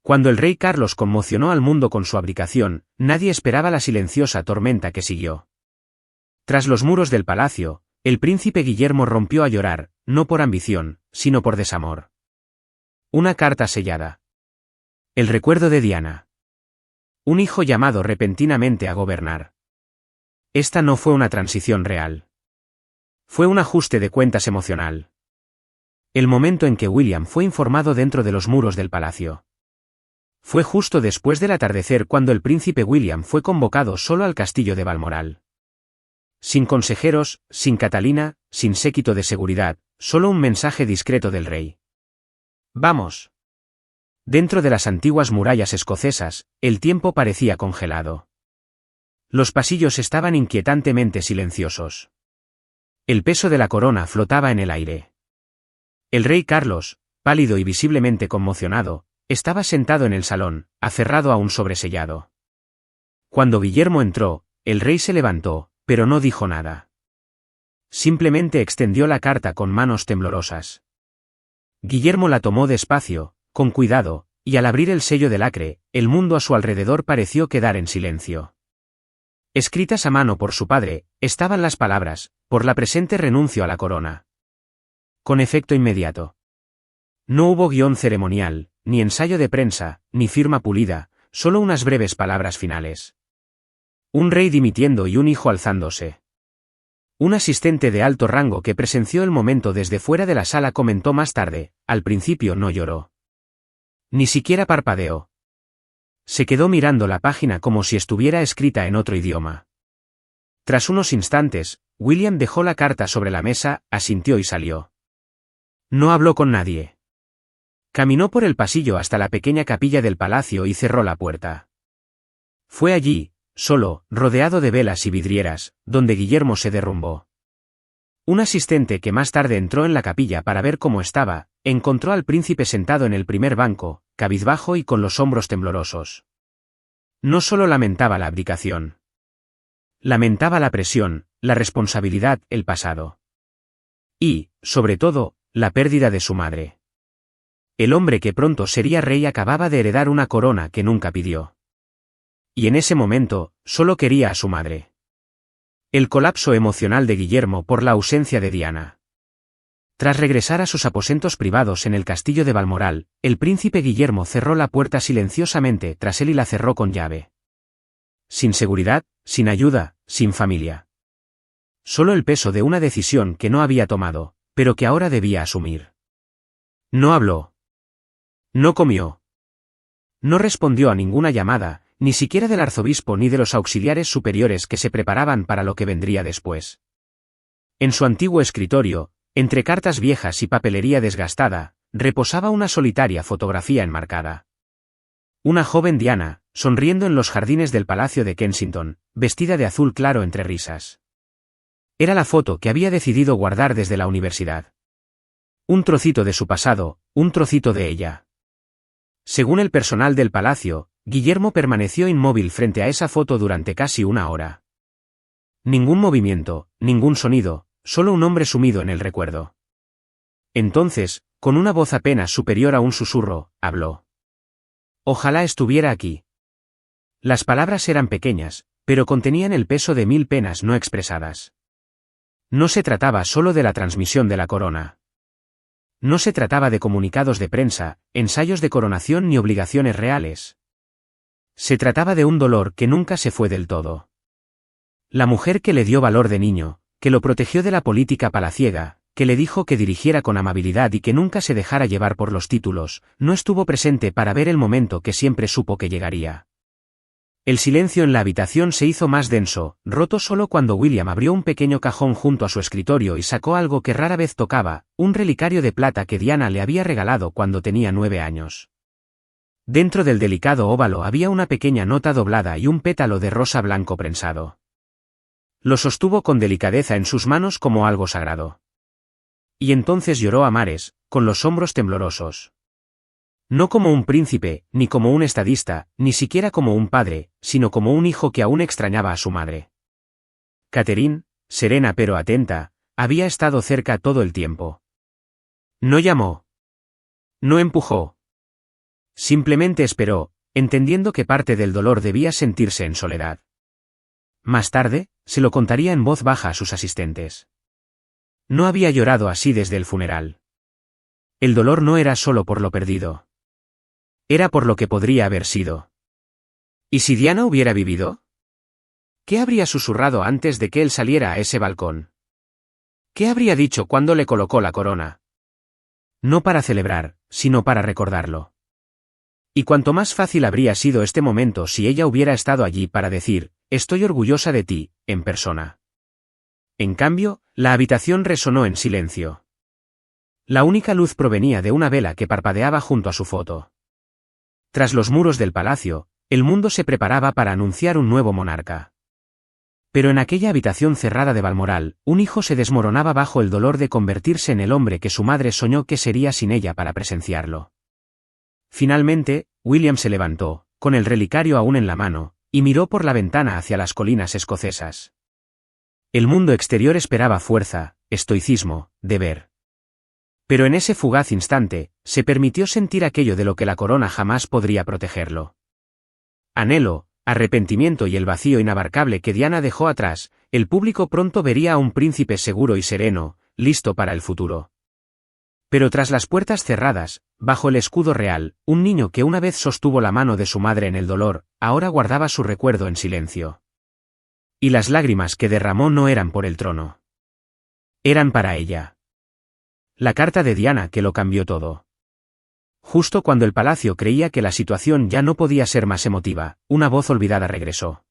Cuando el rey Carlos conmocionó al mundo con su abdicación, nadie esperaba la silenciosa tormenta que siguió. Tras los muros del palacio, el príncipe Guillermo rompió a llorar, no por ambición, sino por desamor. Una carta sellada. El recuerdo de Diana. Un hijo llamado repentinamente a gobernar. Esta no fue una transición real. Fue un ajuste de cuentas emocional. El momento en que William fue informado dentro de los muros del palacio. Fue justo después del atardecer cuando el príncipe William fue convocado solo al castillo de Balmoral. Sin consejeros, sin Catalina, sin séquito de seguridad, solo un mensaje discreto del rey. Vamos. Dentro de las antiguas murallas escocesas, el tiempo parecía congelado. Los pasillos estaban inquietantemente silenciosos. El peso de la corona flotaba en el aire. El rey Carlos, pálido y visiblemente conmocionado, estaba sentado en el salón, aferrado a un sobresellado. Cuando Guillermo entró, el rey se levantó, pero no dijo nada. Simplemente extendió la carta con manos temblorosas. Guillermo la tomó despacio, con cuidado, y al abrir el sello de lacre, el mundo a su alrededor pareció quedar en silencio. Escritas a mano por su padre, estaban las palabras: por la presente renuncio a la corona. Con efecto inmediato. No hubo guión ceremonial, ni ensayo de prensa, ni firma pulida, solo unas breves palabras finales. Un rey dimitiendo y un hijo alzándose. Un asistente de alto rango que presenció el momento desde fuera de la sala comentó más tarde: al principio no lloró. Ni siquiera parpadeó. Se quedó mirando la página como si estuviera escrita en otro idioma. Tras unos instantes, William dejó la carta sobre la mesa, asintió y salió. No habló con nadie. Caminó por el pasillo hasta la pequeña capilla del palacio y cerró la puerta. Fue allí, solo, rodeado de velas y vidrieras, donde Guillermo se derrumbó. Un asistente que más tarde entró en la capilla para ver cómo estaba, encontró al príncipe sentado en el primer banco, cabizbajo y con los hombros temblorosos. No solo lamentaba la abdicación. Lamentaba la presión, la responsabilidad, el pasado. Y, sobre todo, la pérdida de su madre. El hombre que pronto sería rey acababa de heredar una corona que nunca pidió. Y en ese momento, solo quería a su madre. El colapso emocional de Guillermo por la ausencia de Diana. Tras regresar a sus aposentos privados en el castillo de Balmoral, el príncipe Guillermo cerró la puerta silenciosamente tras él y la cerró con llave. Sin seguridad, sin ayuda, sin familia. Solo el peso de una decisión que no había tomado, pero que ahora debía asumir. No habló. No comió. No respondió a ninguna llamada, ni siquiera del arzobispo ni de los auxiliares superiores que se preparaban para lo que vendría después. En su antiguo escritorio, entre cartas viejas y papelería desgastada, reposaba una solitaria fotografía enmarcada. Una joven Diana, sonriendo en los jardines del Palacio de Kensington, vestida de azul claro entre risas. Era la foto que había decidido guardar desde la universidad. Un trocito de su pasado, un trocito de ella. Según el personal del palacio, Guillermo permaneció inmóvil frente a esa foto durante casi una hora. Ningún movimiento, ningún sonido, solo un hombre sumido en el recuerdo. Entonces, con una voz apenas superior a un susurro, habló. Ojalá estuviera aquí. Las palabras eran pequeñas, pero contenían el peso de 1000 penas no expresadas. No se trataba solo de la transmisión de la corona. No se trataba de comunicados de prensa, ensayos de coronación ni obligaciones reales. Se trataba de un dolor que nunca se fue del todo. La mujer que le dio valor de niño, que lo protegió de la política palaciega, que le dijo que dirigiera con amabilidad y que nunca se dejara llevar por los títulos, no estuvo presente para ver el momento que siempre supo que llegaría. El silencio en la habitación se hizo más denso, roto solo cuando William abrió un pequeño cajón junto a su escritorio y sacó algo que rara vez tocaba, un relicario de plata que Diana le había regalado cuando tenía 9 años. Dentro del delicado óvalo había una pequeña nota doblada y un pétalo de rosa blanco prensado. Lo sostuvo con delicadeza en sus manos como algo sagrado. Y entonces lloró a mares, con los hombros temblorosos. No como un príncipe, ni como un estadista, ni siquiera como un padre, sino como un hijo que aún extrañaba a su madre. Catherine, serena pero atenta, había estado cerca todo el tiempo. No llamó. No empujó. Simplemente esperó, entendiendo que parte del dolor debía sentirse en soledad. Más tarde, se lo contaría en voz baja a sus asistentes. No había llorado así desde el funeral. El dolor no era solo por lo perdido. Era por lo que podría haber sido. ¿Y si Diana hubiera vivido? ¿Qué habría susurrado antes de que él saliera a ese balcón? ¿Qué habría dicho cuando le colocó la corona? No para celebrar, sino para recordarlo. Y cuanto más fácil habría sido este momento si ella hubiera estado allí para decir, estoy orgullosa de ti, en persona. En cambio, la habitación resonó en silencio. La única luz provenía de una vela que parpadeaba junto a su foto. Tras los muros del palacio, el mundo se preparaba para anunciar un nuevo monarca. Pero en aquella habitación cerrada de Balmoral, un hijo se desmoronaba bajo el dolor de convertirse en el hombre que su madre soñó que sería sin ella para presenciarlo. Finalmente, William se levantó, con el relicario aún en la mano, y miró por la ventana hacia las colinas escocesas. El mundo exterior esperaba fuerza, estoicismo, deber. Pero en ese fugaz instante, se permitió sentir aquello de lo que la corona jamás podría protegerlo. Anhelo, arrepentimiento y el vacío inabarcable que Diana dejó atrás, el público pronto vería a un príncipe seguro y sereno, listo para el futuro. Pero tras las puertas cerradas, bajo el escudo real, un niño que una vez sostuvo la mano de su madre en el dolor, ahora guardaba su recuerdo en silencio. Y las lágrimas que derramó no eran por el trono. Eran para ella. La carta de Diana que lo cambió todo. Justo cuando el palacio creía que la situación ya no podía ser más emotiva, una voz olvidada regresó.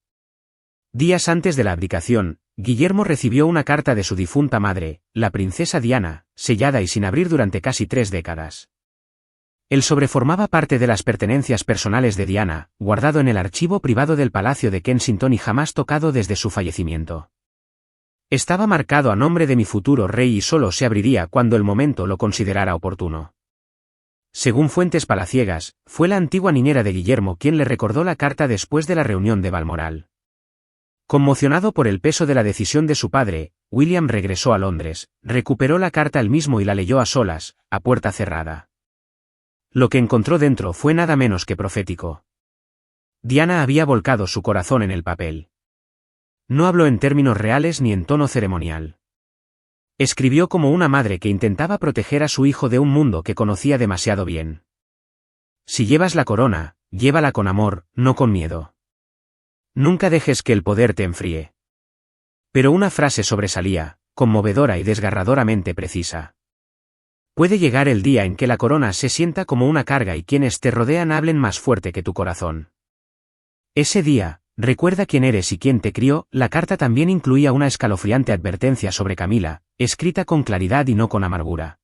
Días antes de la abdicación, Guillermo recibió una carta de su difunta madre, la princesa Diana, sellada y sin abrir durante casi 3 décadas. El sobre formaba parte de las pertenencias personales de Diana, guardado en el archivo privado del Palacio de Kensington y jamás tocado desde su fallecimiento. Estaba marcado a nombre de mi futuro rey y solo se abriría cuando el momento lo considerara oportuno. Según fuentes palaciegas, fue la antigua niñera de Guillermo quien le recordó la carta después de la reunión de Balmoral. Conmocionado por el peso de la decisión de su padre, William regresó a Londres, recuperó la carta él mismo y la leyó a solas, a puerta cerrada. Lo que encontró dentro fue nada menos que profético. Diana había volcado su corazón en el papel. No habló en términos reales ni en tono ceremonial. Escribió como una madre que intentaba proteger a su hijo de un mundo que conocía demasiado bien. Si llevas la corona, llévala con amor, no con miedo. Nunca dejes que el poder te enfríe. Pero una frase sobresalía, conmovedora y desgarradoramente precisa. Puede llegar el día en que la corona se sienta como una carga y quienes te rodean hablen más fuerte que tu corazón. Ese día, recuerda quién eres y quién te crió. La carta también incluía una escalofriante advertencia sobre Camila, escrita con claridad y no con amargura.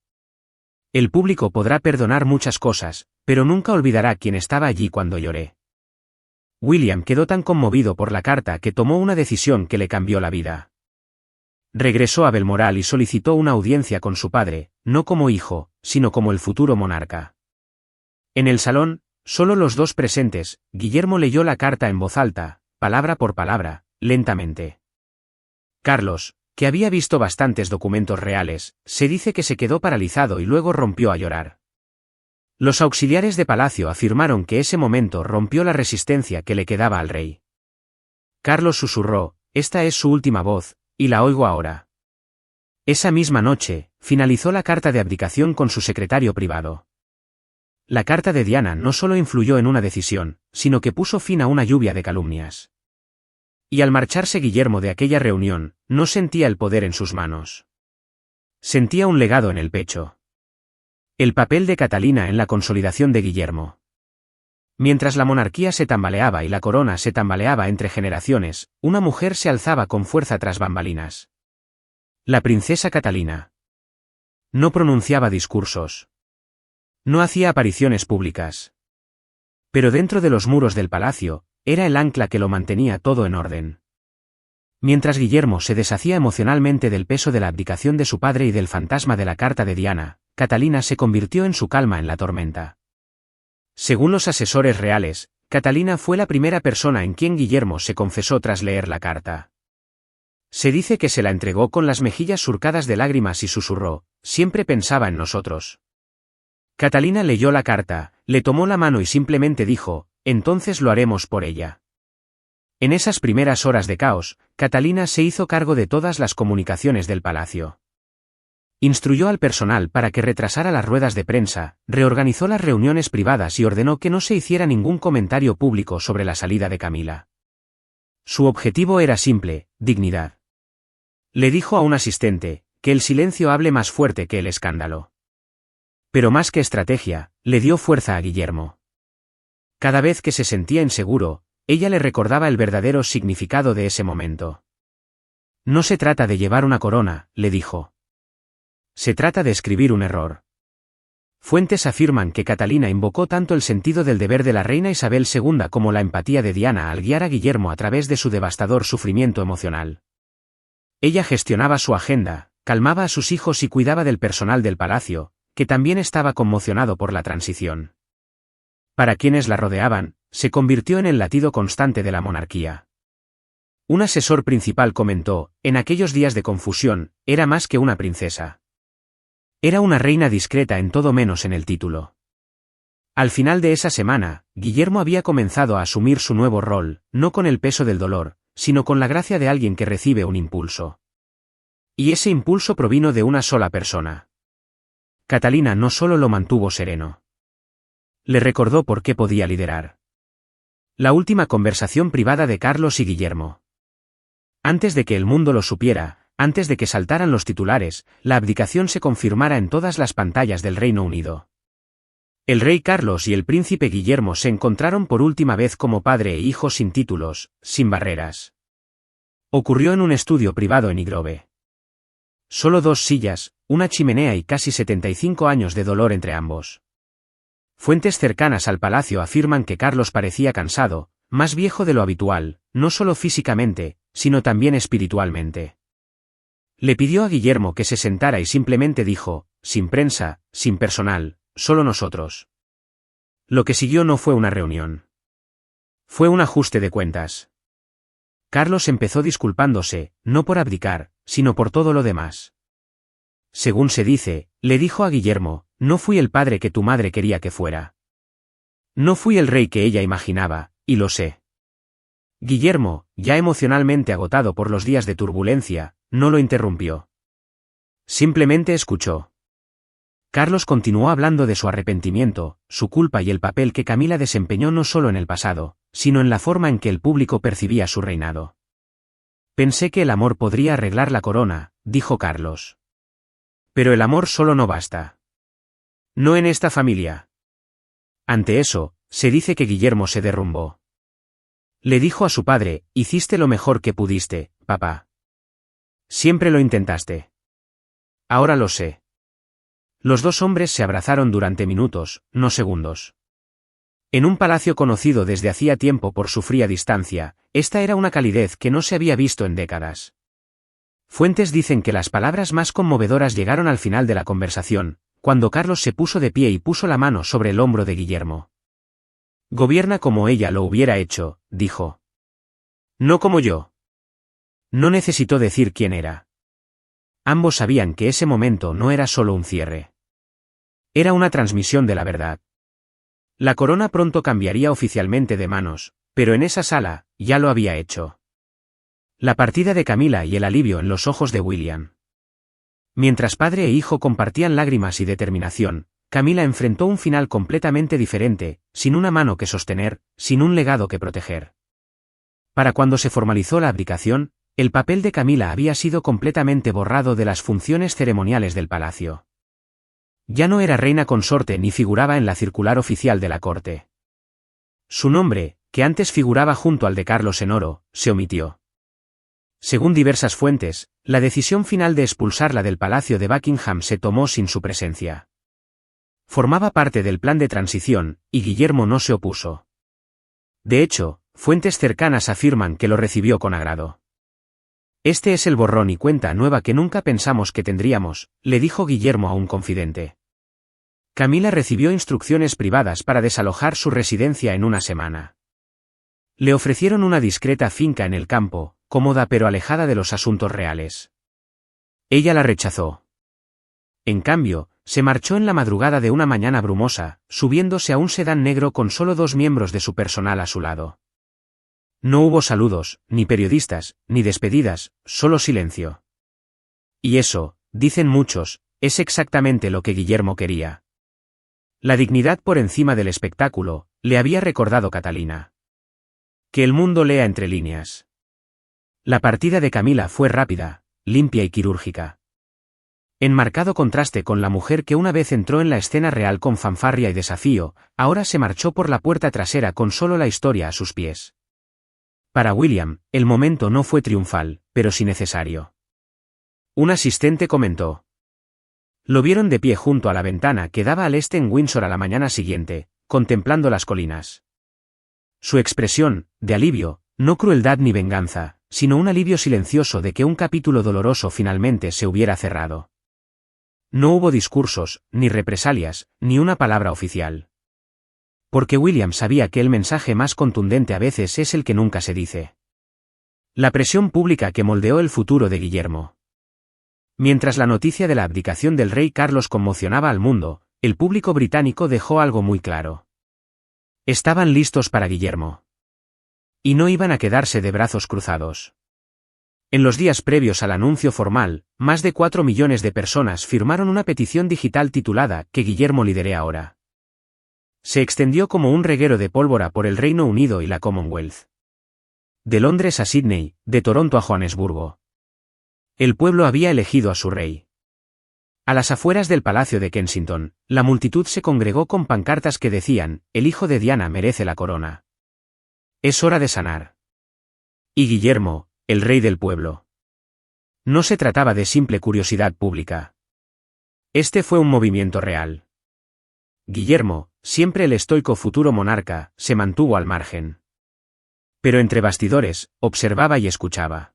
El público podrá perdonar muchas cosas, pero nunca olvidará quién estaba allí cuando lloré. William quedó tan conmovido por la carta que tomó una decisión que le cambió la vida. Regresó a Balmoral y solicitó una audiencia con su padre, no como hijo, sino como el futuro monarca. En el salón, solo los dos presentes, Guillermo leyó la carta en voz alta, palabra por palabra, lentamente. Carlos, que había visto bastantes documentos reales, se dice que se quedó paralizado y luego rompió a llorar. Los auxiliares de palacio afirmaron que ese momento rompió la resistencia que le quedaba al rey. Carlos susurró, esta es su última voz, y la oigo ahora. Esa misma noche, finalizó la carta de abdicación con su secretario privado. La carta de Diana no solo influyó en una decisión, sino que puso fin a una lluvia de calumnias. Y al marcharse Guillermo de aquella reunión, no sentía el poder en sus manos. Sentía un legado en el pecho. El papel de Catalina en la consolidación de Guillermo. Mientras la monarquía se tambaleaba y la corona se tambaleaba entre generaciones, una mujer se alzaba con fuerza tras bambalinas. La princesa Catalina. No pronunciaba discursos. No hacía apariciones públicas. Pero dentro de los muros del palacio, era el ancla que lo mantenía todo en orden. Mientras Guillermo se deshacía emocionalmente del peso de la abdicación de su padre y del fantasma de la carta de Diana, Catalina se convirtió en su calma en la tormenta. Según los asesores reales, Catalina fue la primera persona en quien Guillermo se confesó tras leer la carta. Se dice que se la entregó con las mejillas surcadas de lágrimas y susurró, siempre pensaba en nosotros. Catalina leyó la carta, le tomó la mano y simplemente dijo, entonces lo haremos por ella. En esas primeras horas de caos, Catalina se hizo cargo de todas las comunicaciones del palacio. Instruyó al personal para que retrasara las ruedas de prensa, reorganizó las reuniones privadas y ordenó que no se hiciera ningún comentario público sobre la salida de Camila. Su objetivo era simple, dignidad. Le dijo a un asistente, que el silencio hable más fuerte que el escándalo. Pero más que estrategia, le dio fuerza a Guillermo. Cada vez que se sentía inseguro, ella le recordaba el verdadero significado de ese momento. No se trata de llevar una corona, le dijo. Se trata de escribir un error. Fuentes afirman que Catalina invocó tanto el sentido del deber de la reina Isabel II como la empatía de Diana al guiar a Guillermo a través de su devastador sufrimiento emocional. Ella gestionaba su agenda, calmaba a sus hijos y cuidaba del personal del palacio, que también estaba conmocionado por la transición. Para quienes la rodeaban, se convirtió en el latido constante de la monarquía. Un asesor principal comentó, en aquellos días de confusión, era más que una princesa. Era una reina discreta en todo menos en el título. Al final de esa semana, Guillermo había comenzado a asumir su nuevo rol, no con el peso del dolor, sino con la gracia de alguien que recibe un impulso. Y ese impulso provino de una sola persona. Catalina no solo lo mantuvo sereno. Le recordó por qué podía liderar. La última conversación privada de Carlos y Guillermo. Antes de que el mundo lo supiera, antes de que saltaran los titulares, la abdicación se confirmara en todas las pantallas del Reino Unido. El rey Carlos y el príncipe Guillermo se encontraron por última vez como padre e hijo sin títulos, sin barreras. Ocurrió en un estudio privado en Higrove. Solo 2 sillas, una chimenea y casi 75 años de dolor entre ambos. Fuentes cercanas al palacio afirman que Carlos parecía cansado, más viejo de lo habitual, no solo físicamente, sino también espiritualmente. Le pidió a Guillermo que se sentara y simplemente dijo, sin prensa, sin personal, solo nosotros. Lo que siguió no fue una reunión. Fue un ajuste de cuentas. Carlos empezó disculpándose, no por abdicar, sino por todo lo demás. Según se dice, le dijo a Guillermo, no fui el padre que tu madre quería que fuera. No fui el rey que ella imaginaba, y lo sé. Guillermo, ya emocionalmente agotado por los días de turbulencia, no lo interrumpió. Simplemente escuchó. Carlos continuó hablando de su arrepentimiento, su culpa y el papel que Camila desempeñó no solo en el pasado, sino en la forma en que el público percibía su reinado. Pensé que el amor podría arreglar la corona, dijo Carlos. Pero el amor solo no basta. No en esta familia. Ante eso, se dice que Guillermo se derrumbó. Le dijo a su padre, hiciste lo mejor que pudiste, papá. Siempre lo intentaste. Ahora lo sé. Los 2 hombres se abrazaron durante minutos, no segundos. En un palacio conocido desde hacía tiempo por su fría distancia, esta era una calidez que no se había visto en décadas. Fuentes dicen que las palabras más conmovedoras llegaron al final de la conversación, cuando Carlos se puso de pie y puso la mano sobre el hombro de Guillermo. Gobierna como ella lo hubiera hecho, dijo. No como yo. No necesitó decir quién era. Ambos sabían que ese momento no era solo un cierre. Era una transmisión de la verdad. La corona pronto cambiaría oficialmente de manos, pero en esa sala, ya lo había hecho. La partida de Camila y el alivio en los ojos de William. Mientras padre e hijo compartían lágrimas y determinación, Camila enfrentó un final completamente diferente, sin una mano que sostener, sin un legado que proteger. Para cuando se formalizó la abdicación, el papel de Camila había sido completamente borrado de las funciones ceremoniales del palacio. Ya no era reina consorte ni figuraba en la circular oficial de la corte. Su nombre, que antes figuraba junto al de Carlos en oro, se omitió. Según diversas fuentes, la decisión final de expulsarla del palacio de Buckingham se tomó sin su presencia. Formaba parte del plan de transición, y Guillermo no se opuso. De hecho, fuentes cercanas afirman que lo recibió con agrado. Este es el borrón y cuenta nueva que nunca pensamos que tendríamos, le dijo Guillermo a un confidente. Camila recibió instrucciones privadas para desalojar su residencia en una semana. Le ofrecieron una discreta finca en el campo, cómoda pero alejada de los asuntos reales. Ella la rechazó. En cambio, se marchó en la madrugada de una mañana brumosa, subiéndose a un sedán negro con solo 2 miembros de su personal a su lado. No hubo saludos, ni periodistas, ni despedidas, solo silencio. Y eso, dicen muchos, es exactamente lo que Guillermo quería. La dignidad por encima del espectáculo, le había recordado Catalina. Que el mundo lea entre líneas. La partida de Camila fue rápida, limpia y quirúrgica. En marcado contraste con la mujer que una vez entró en la escena real con fanfarria y desafío, ahora se marchó por la puerta trasera con solo la historia a sus pies. Para William, el momento no fue triunfal, pero sí necesario. Un asistente comentó. Lo vieron de pie junto a la ventana que daba al este en Windsor a la mañana siguiente, contemplando las colinas. Su expresión, de alivio, no crueldad ni venganza, sino un alivio silencioso de que un capítulo doloroso finalmente se hubiera cerrado. No hubo discursos, ni represalias, ni una palabra oficial. Porque William sabía que el mensaje más contundente a veces es el que nunca se dice. La presión pública que moldeó el futuro de Guillermo. Mientras la noticia de la abdicación del rey Carlos conmocionaba al mundo, el público británico dejó algo muy claro. Estaban listos para Guillermo. Y no iban a quedarse de brazos cruzados. En los días previos al anuncio formal, más de 4 millones de personas firmaron una petición digital titulada «Que Guillermo lidere ahora». Se extendió como un reguero de pólvora por el Reino Unido y la Commonwealth. De Londres a Sídney, de Toronto a Johannesburgo. El pueblo había elegido a su rey. A las afueras del Palacio de Kensington, la multitud se congregó con pancartas que decían, «El hijo de Diana merece la corona. Es hora de sanar». Y Guillermo, el rey del pueblo. No se trataba de simple curiosidad pública. Este fue un movimiento real. Guillermo, siempre el estoico futuro monarca, se mantuvo al margen. Pero entre bastidores, observaba y escuchaba.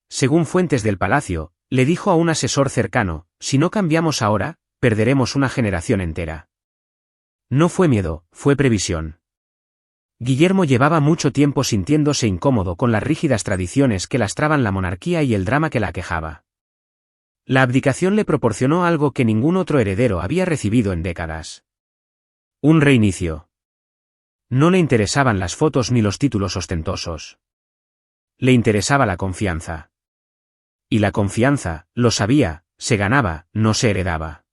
Según fuentes del palacio, le dijo a un asesor cercano, «Si no cambiamos ahora, perderemos una generación entera». No fue miedo, fue previsión. Guillermo llevaba mucho tiempo sintiéndose incómodo con las rígidas tradiciones que lastraban la monarquía y el drama que la aquejaba. La abdicación le proporcionó algo que ningún otro heredero había recibido en décadas. Un reinicio. No le interesaban las fotos ni los títulos ostentosos. Le interesaba la confianza. Y la confianza, lo sabía, se ganaba, no se heredaba.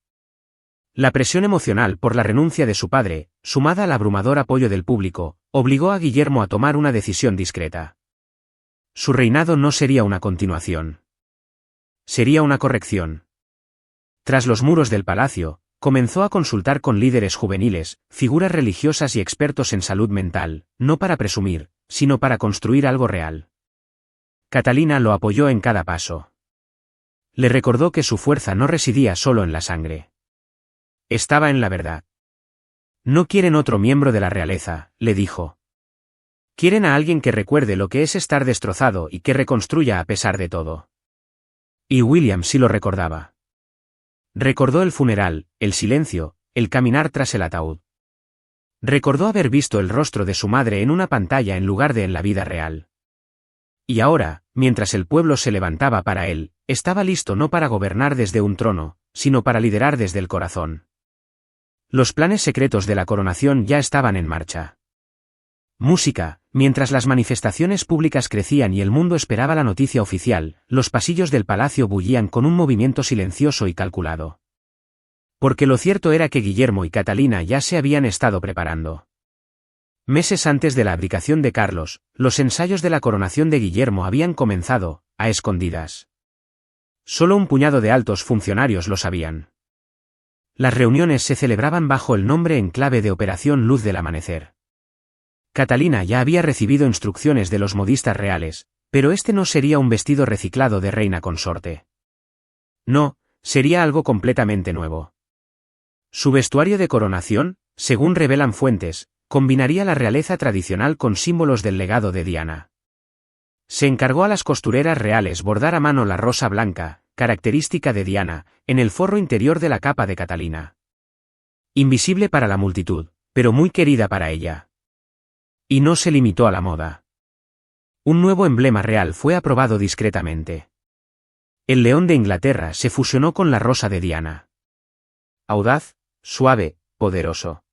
La presión emocional por la renuncia de su padre, sumada al abrumador apoyo del público, obligó a Guillermo a tomar una decisión discreta. Su reinado no sería una continuación. Sería una corrección. Tras los muros del palacio, comenzó a consultar con líderes juveniles, figuras religiosas y expertos en salud mental, no para presumir, sino para construir algo real. Catalina lo apoyó en cada paso. Le recordó que su fuerza no residía solo en la sangre. Estaba en la verdad. No quieren otro miembro de la realeza, le dijo. Quieren a alguien que recuerde lo que es estar destrozado y que reconstruya a pesar de todo. Y William sí lo recordaba. Recordó el funeral, el silencio, el caminar tras el ataúd. Recordó haber visto el rostro de su madre en una pantalla en lugar de en la vida real. Y ahora, mientras el pueblo se levantaba para él, estaba listo no para gobernar desde un trono, sino para liderar desde el corazón. Los planes secretos de la coronación ya estaban en marcha. Música, mientras las manifestaciones públicas crecían y el mundo esperaba la noticia oficial, los pasillos del palacio bullían con un movimiento silencioso y calculado. Porque lo cierto era que Guillermo y Catalina ya se habían estado preparando. Meses antes de la abdicación de Carlos, los ensayos de la coronación de Guillermo habían comenzado, a escondidas. Solo un puñado de altos funcionarios lo sabían. Las reuniones se celebraban bajo el nombre en clave de Operación Luz del Amanecer. Catalina ya había recibido instrucciones de los modistas reales, pero este no sería un vestido reciclado de reina consorte. No, sería algo completamente nuevo. Su vestuario de coronación, según revelan fuentes, combinaría la realeza tradicional con símbolos del legado de Diana. Se encargó a las costureras reales bordar a mano la rosa blanca, característica de Diana, en el forro interior de la capa de Catalina. Invisible para la multitud, pero muy querida para ella. Y no se limitó a la moda. Un nuevo emblema real fue aprobado discretamente. El león de Inglaterra se fusionó con la rosa de Diana. audaz, suave, poderoso.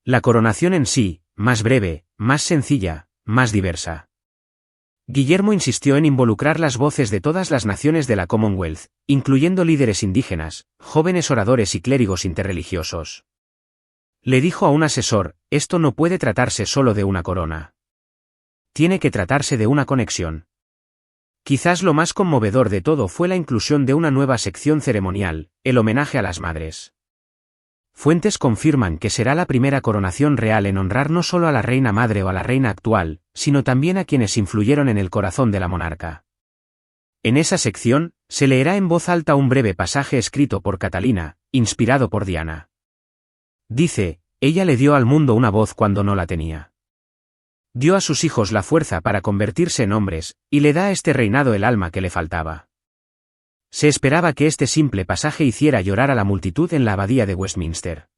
La coronación en sí, más breve, más sencilla, más diversa. Guillermo insistió en involucrar las voces de todas las naciones de la Commonwealth, incluyendo líderes indígenas, jóvenes oradores y clérigos interreligiosos. Le dijo a un asesor, esto no puede tratarse solo de una corona. Tiene que tratarse de una conexión. Quizás lo más conmovedor de todo fue la inclusión de una nueva sección ceremonial, el homenaje a las madres. Fuentes confirman que será la primera coronación real en honrar no solo a la reina madre o a la reina actual, sino también a quienes influyeron en el corazón de la monarca. En esa sección, se leerá en voz alta un breve pasaje escrito por Catalina, inspirado por Diana. Dice, ella le dio al mundo una voz cuando no la tenía. Dio a sus hijos la fuerza para convertirse en hombres, y le da a este reinado el alma que le faltaba. Se esperaba que este simple pasaje hiciera llorar a la multitud en la abadía de Westminster.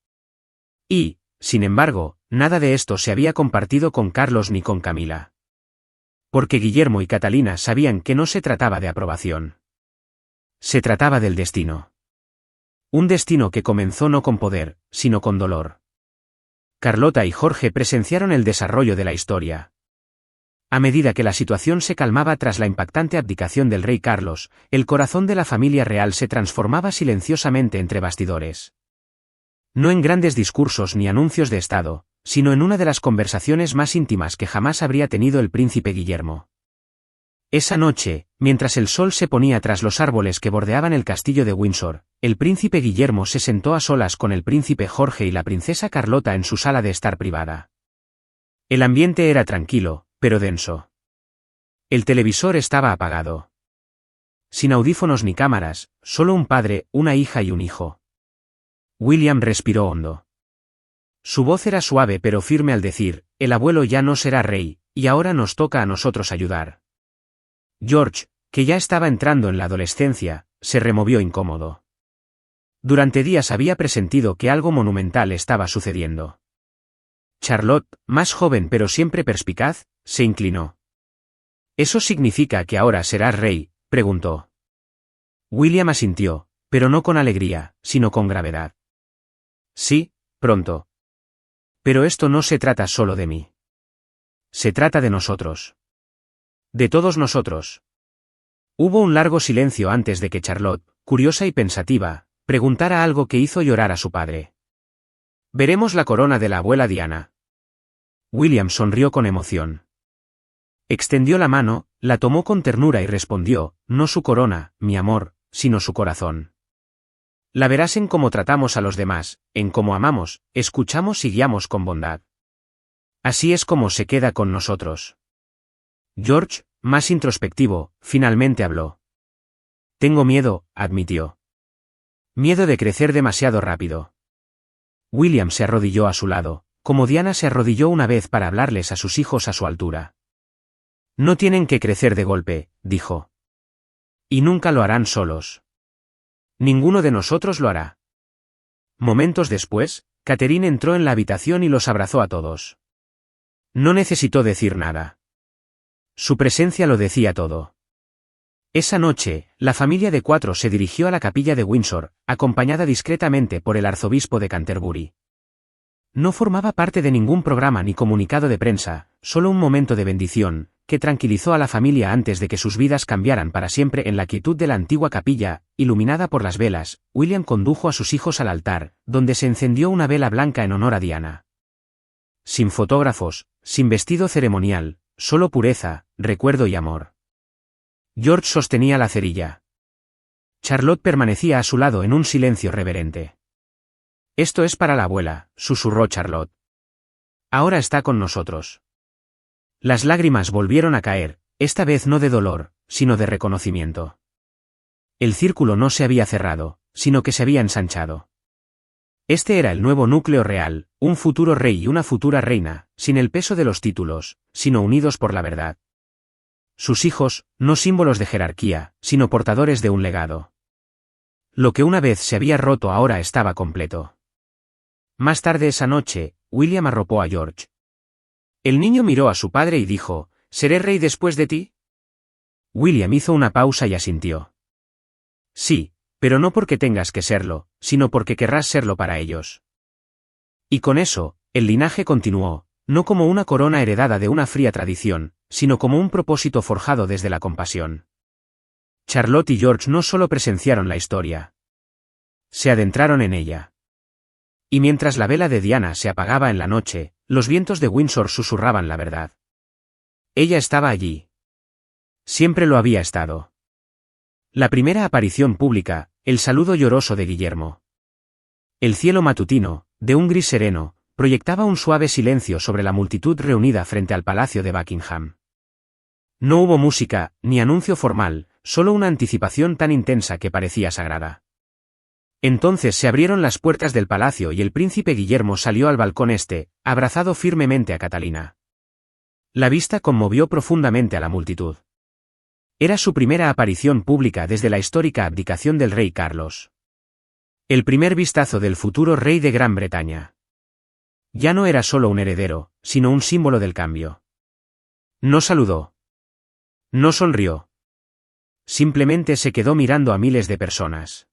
Y, sin embargo, nada de esto se había compartido con Carlos ni con Camila. Porque Guillermo y Catalina sabían que no se trataba de aprobación. Se trataba del destino. Un destino que comenzó no con poder, sino con dolor. Carlota y Jorge presenciaron el desarrollo de la historia. A medida que la situación se calmaba tras la impactante abdicación del rey Carlos, el corazón de la familia real se transformaba silenciosamente entre bastidores. No en grandes discursos ni anuncios de Estado, sino en una de las conversaciones más íntimas que jamás habría tenido el príncipe Guillermo. Esa noche, mientras el sol se ponía tras los árboles que bordeaban el castillo de Windsor, el príncipe Guillermo se sentó a solas con el príncipe Jorge y la princesa Carlota en su sala de estar privada. El ambiente era tranquilo, pero denso. El televisor estaba apagado. Sin audífonos ni cámaras, solo un padre, una hija y un hijo. William respiró hondo. Su voz era suave pero firme al decir, el abuelo ya no será rey, y ahora nos toca a nosotros ayudar. George, que ya estaba entrando en la adolescencia, se removió incómodo. Durante días había presentido que algo monumental estaba sucediendo. Charlotte, más joven pero siempre perspicaz, se inclinó. ¿Eso significa que ahora serás rey?, preguntó. William asintió, pero no con alegría, sino con gravedad. Sí, pronto. Pero esto no se trata solo de mí. Se trata de nosotros. De todos nosotros. Hubo un largo silencio antes de que Charlotte, curiosa y pensativa, preguntara algo que hizo llorar a su padre. Veremos la corona de la abuela Diana. William sonrió con emoción. Extendió la mano, la tomó con ternura y respondió, no su corona, mi amor, sino su corazón. La verás en cómo tratamos a los demás, en cómo amamos, escuchamos y guiamos con bondad. Así es como se queda con nosotros. George, más introspectivo, finalmente habló. Tengo miedo, admitió. Miedo de crecer demasiado rápido. William se arrodilló a su lado, como Diana se arrodilló una vez para hablarles a sus hijos a su altura. No tienen que crecer de golpe, dijo. Y nunca lo harán solos. Ninguno de nosotros lo hará. Momentos después, Catherine entró en la habitación y los abrazó a todos. No necesitó decir nada. Su presencia lo decía todo. Esa noche, la familia de cuatro se dirigió a la capilla de Windsor, acompañada discretamente por el arzobispo de Canterbury. No formaba parte de ningún programa ni comunicado de prensa, solo un momento de bendición, que tranquilizó a la familia antes de que sus vidas cambiaran para siempre en la quietud de la antigua capilla, iluminada por las velas. William condujo a sus hijos al altar, donde se encendió una vela blanca en honor a Diana. Sin fotógrafos, sin vestido ceremonial, solo pureza, recuerdo y amor. George sostenía la cerilla. Charlotte permanecía a su lado en un silencio reverente. Esto es para la abuela, susurró Charlotte. Ahora está con nosotros. Las lágrimas volvieron a caer, esta vez no de dolor, sino de reconocimiento. El círculo no se había cerrado, sino que se había ensanchado. Este era el nuevo núcleo real, un futuro rey y una futura reina, sin el peso de los títulos, sino unidos por la verdad. Sus hijos, no símbolos de jerarquía, sino portadores de un legado. Lo que una vez se había roto ahora estaba completo. Más tarde esa noche, William arropó a George. El niño miró a su padre y dijo, ¿seré rey después de ti? William hizo una pausa y asintió. Sí, Pero no porque tengas que serlo, sino porque querrás serlo para ellos. Y con eso, el linaje continuó, no como una corona heredada de una fría tradición, sino como un propósito forjado desde la compasión. Charlotte y George no solo presenciaron la historia. Se adentraron en ella. Y mientras la vela de Diana se apagaba en la noche, los vientos de Windsor susurraban la verdad. Ella estaba allí. Siempre lo había estado. La primera aparición pública, el saludo lloroso de Guillermo. El cielo matutino, de un gris sereno, proyectaba un suave silencio sobre la multitud reunida frente al palacio de Buckingham. No hubo música, ni anuncio formal, solo una anticipación tan intensa que parecía sagrada. Entonces se abrieron las puertas del palacio y el príncipe Guillermo salió al balcón este, abrazado firmemente a Catalina. La vista conmovió profundamente a la multitud. Era su primera aparición pública desde la histórica abdicación del rey Carlos. El primer vistazo del futuro rey de Gran Bretaña. Ya no era solo un heredero, sino un símbolo del cambio. No saludó. No sonrió. Simplemente se quedó mirando a miles de personas.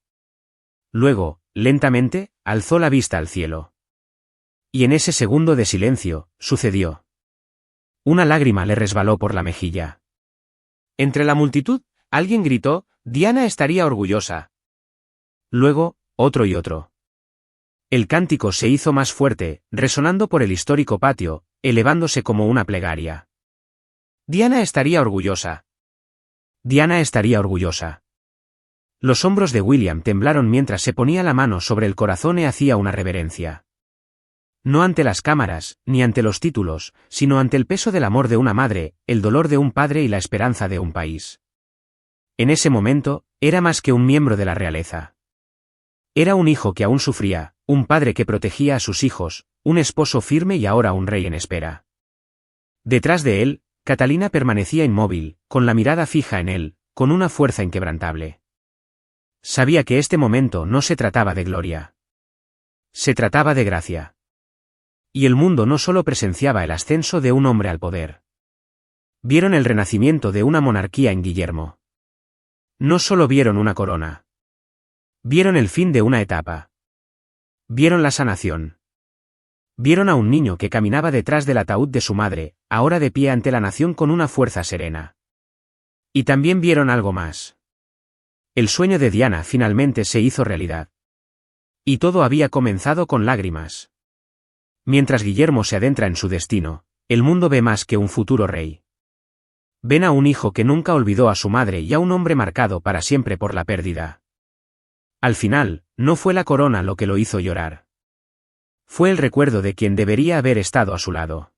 Luego, lentamente, alzó la vista al cielo. Y en ese segundo de silencio, sucedió. Una lágrima le resbaló por la mejilla. Entre la multitud, alguien gritó, «Diana estaría orgullosa». Luego, otro y otro. El cántico se hizo más fuerte, resonando por el histórico patio, elevándose como una plegaria. «Diana estaría orgullosa». Diana estaría orgullosa. Los hombros de William temblaron mientras se ponía la mano sobre el corazón y hacía una reverencia. No ante las cámaras, ni ante los títulos, sino ante el peso del amor de una madre, el dolor de un padre y la esperanza de un país. En ese momento, era más que un miembro de la realeza. Era un hijo que aún sufría, un padre que protegía a sus hijos, un esposo firme y ahora un rey en espera. Detrás de él, Catalina permanecía inmóvil, con la mirada fija en él, con una fuerza inquebrantable. Sabía que este momento no se trataba de gloria. Se trataba de gracia. Y el mundo no solo presenciaba el ascenso de un hombre al poder. Vieron el renacimiento de una monarquía en Guillermo. No solo vieron una corona. Vieron el fin de una etapa. Vieron la sanación. Vieron a un niño que caminaba detrás del ataúd de su madre, ahora de pie ante la nación con una fuerza serena. Y también vieron algo más. El sueño de Diana finalmente se hizo realidad. Y todo había comenzado con lágrimas. Mientras Guillermo se adentra en su destino, el mundo ve más que un futuro rey. Ven a un hijo que nunca olvidó a su madre y a un hombre marcado para siempre por la pérdida. Al final, no fue la corona lo que lo hizo llorar. Fue el recuerdo de quien debería haber estado a su lado.